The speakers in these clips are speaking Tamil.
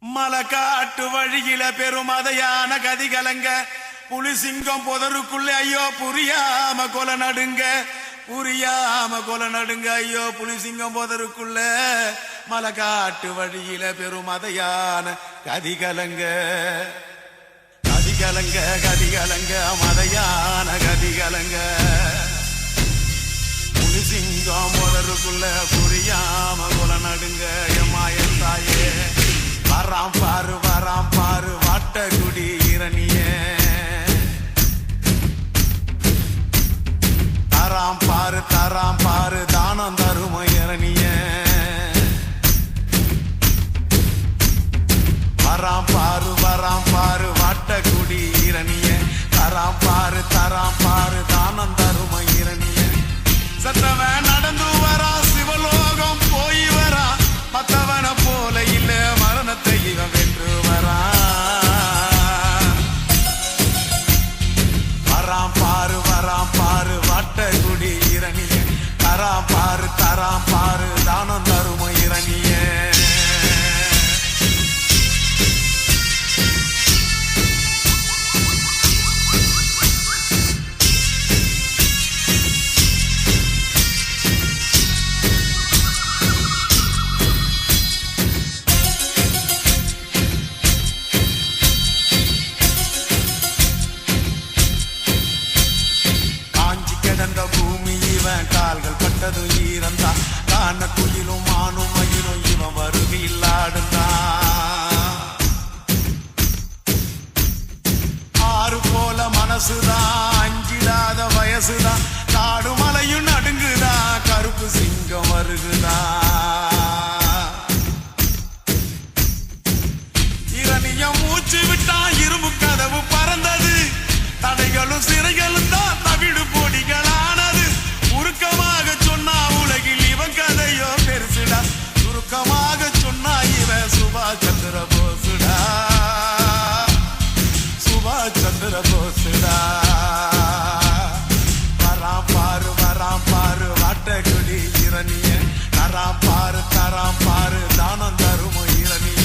மலக்காட்டு வழியில பெருமதையான கதி கலங்க புலிசிங்கம் புதருக்குள்ள ஐயோ புரியாம கொலை நடுங்க ஐயோ புலிசிங்கம் புதருக்குள்ள மலக்காட்டு வழியில பெருமதையான கதி கலங்க மதையான கதி கலங்க புலிசிங்கம் புதருக்குள்ள புரியாம கொலை நடுங்க எம்மாயன் தாயே வராம் பாரு வாட்டகுடி இரணிய தராம் பாரு தானம் தரும இரணிய வராம் பாரு வாட்டகுடி இரணிய தராம் பாரு தானம் தரும இரணிய சத்தவன் நடந்து வரா சிவலோகம் போய் வரா மத்தவன போல இல்ல மரணத்தை இவன் வென்று வரா வராம் பாரு வாட்டகுடி இரணிய தராம் பாரு தானம் தரும இரணிய பூமி இவன் கால்கள் பட்டது ஈரந்தா காண குயிலும் மானும் மயிலும் இவன் வருகையில் ஆடுந்தா ஆறு போல மனசுதான் அஞ்சிடாத வயசுதான் காடு மலையும் நடுங்குதா கருப்பு சிங்கம் வருகுதா இரணியம் மூச்சு விட்டா இரும்பு கதவு பறந்தது தடைகளும் சிறைகளும் தான் தவிடு பொடிகளானது உருக்கமாக சொன்னா உலகில் இவன் கதையோ பெருசுடா சுருக்கமாக சொன்னா இவன் சுபாஷ் சந்திர போசுடா வராம் பாரு வாட்டகுடி இரணிய தராம் பாரு தானம் தரும இரணிய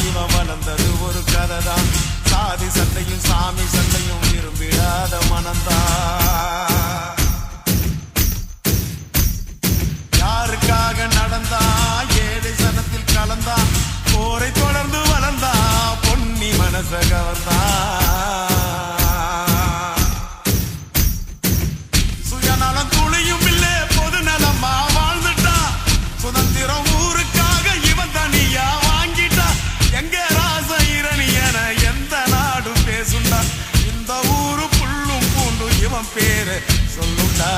இவன் வளர்ந்தது ஒரு கதைதான் சாதி சண்டையும் சாமி சண்டையும் விரும்பிடாத மனந்தா யாருக்காக நடந்தா ஏழை சனத்தில் கலந்தா போரை தொடர்ந்து வளர்ந்தா பொன்னி மனச கவர்ந்தா சுயநலம் துளியும் இல்லே பொது நலமா வாழ்ந்துட்டா சுதந்திரம் ஊருக்காக இவன் தனியா எங்க ராச இரணியன எந்த நாடும் பேசுண்டா இந்த ஊரு புள்ளும் பூண்டும் இவன் பேரு சொல்லுண்டா